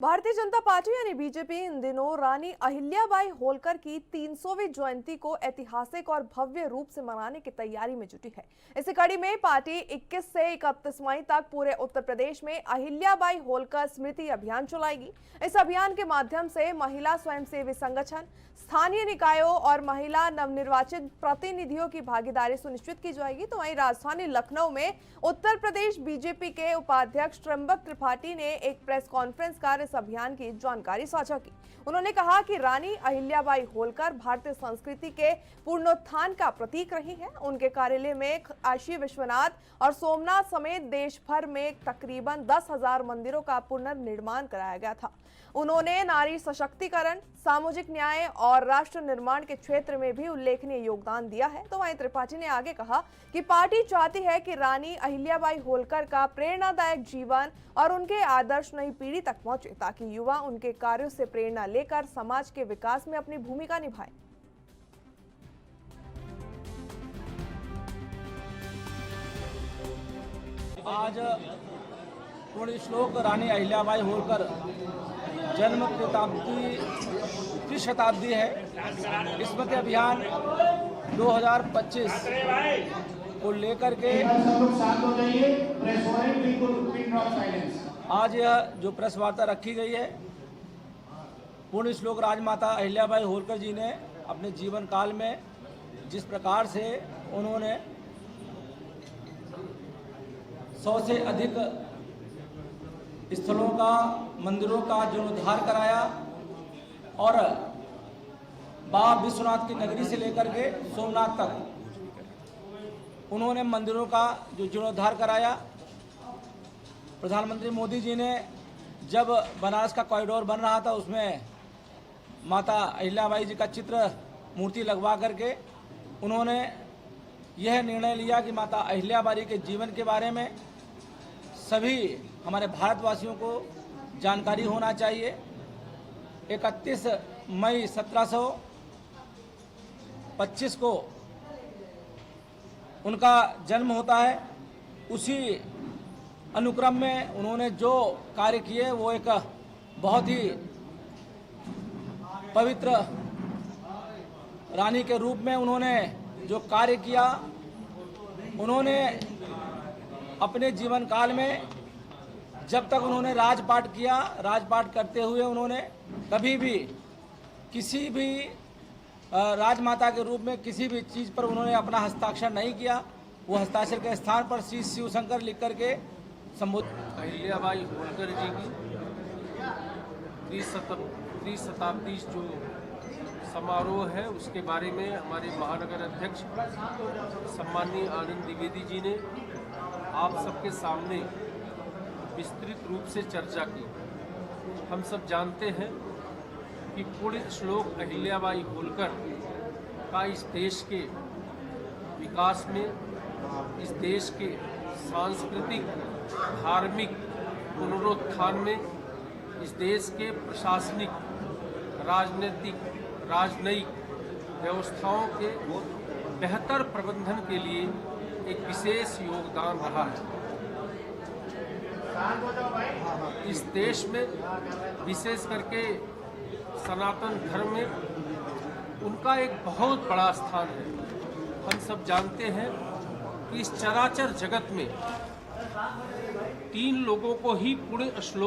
Bharatiya Janata party यानी BJP in दिनों रानी अहिल्याबाई होलकर की 300वीं जयंती को ऐतिहासिक और भव्य रूप से मनाने की तैयारी में जुटी है। इसी कड़ी में पार्टी 21 से 31 मई तक पूरे उत्तर प्रदेश में अहिल्याबाई होलकर स्मृति अभियान चलाएगी। इस अभियान के माध्यम से महिला स्वयंसेवी संगठन, स्थानीय निकायों और महिला नवनिर्वाचित प्रतिनिधियों की भागीदारी सुनिश्चित की जाएगी। तो वहीं राजधानी लखनऊ में उत्तर प्रदेश बीजेपी के उपाध्यक्ष त्र्यंबक त्रिपाठी ने एक प्रेस कॉन्फ्रेंस कर इस अभियान की जानकारी साझा की। उन्होंने कहा कि रानी अहिल्याबाई होलकर भारतीय संस्कृति के पुनरुत्थान का प्रतीक रही है। उनके कार्यालय में काशी विश्वनाथ और सोमनाथ समेत देश भर में तकरीबन 10,000 मंदिरों का पुनर्निर्माण कराया गया था। उन्होंने नारी सशक्तिकरण, सामाजिक न्याय और राष्ट्र निर्माण के क्षेत्र में भी उल्लेखनीय योगदान दिया है। तो वहीं त्रिपाठी ने आगे कहा कि पार्टी चाहती है कि रानी अहिल्याबाई होलकर का प्रेरणादायक जीवन और उनके आदर्श नई पीढ़ी तक पहुंचे, ताकि युवा उनके कार्यों से प्रेरणा लेकर समाज के विकास में अपनी भूमिका निभाएं। आज पूर्ण श्लोक रानी अहिल्याबाई होलकर जन्म शताब्दी है। स्मृति अभियान 2025 को लेकर के आज यह जो प्रेस वार्ता रखी गई है, पूर्ण श्लोक राजमाता अहिल्याबाई होलकर जी ने अपने जीवन काल में जिस प्रकार से उन्होंने 100 से अधिक स्थलों का, मंदिरों का जीर्णोद्धार कराया और बाबा विश्वनाथ की नगरी से लेकर के सोमनाथ तक उन्होंने मंदिरों का जो जीर्णोद्धार कराया। प्रधानमंत्री मोदी जी ने जब बनारस का कॉरिडोर बन रहा था, उसमें माता अहिल्याबाई जी का चित्र मूर्ति लगवा करके उन्होंने यह निर्णय लिया कि माता अहिल्याबाई के जीवन के बारे में सभी हमारे भारतवासियों को जानकारी होना चाहिए। 31 मई 1725 को उनका जन्म होता है। उसी अनुक्रम में उन्होंने जो कार्य किए वो एक बहुत ही पवित्र रानी के रूप में उन्होंने जो कार्य किया, उन्होंने अपने जीवन काल में जब तक उन्होंने राजपाट किया, राजपाट करते हुए उन्होंने कभी भी किसी भी राजमाता के रूप में किसी भी चीज़ पर उन्होंने अपना हस्ताक्षर नहीं किया। वो हस्ताक्षर के स्थान पर श्री शिव शंकर लिख करके संबोधित। अहिल्याबाई होलकर जी की त्रिशताब्दी जो समारोह है उसके बारे में हमारे महानगर अध्यक्ष सम्माननीय आनंद द्विवेदी जी ने आप सबके सामने विस्तृत रूप से चर्चा की। हम सब जानते हैं कि पुण्य श्लोक अहिल्याबाई होलकर का इस देश के विकास में, इस देश के सांस्कृतिक, धार्मिक पुनरुत्थान में, इस देश के प्रशासनिक, राजनीतिक, राजनयिक व्यवस्थाओं के बेहतर प्रबंधन के लिए एक विशेष योगदान रहा है। इस देश में विशेष करके सनातन धर्म में उनका एक बहुत बड़ा स्थान है। हम सब जानते हैं कि इस चराचर जगत में 3 लोगों को ही पुण्य श्लोक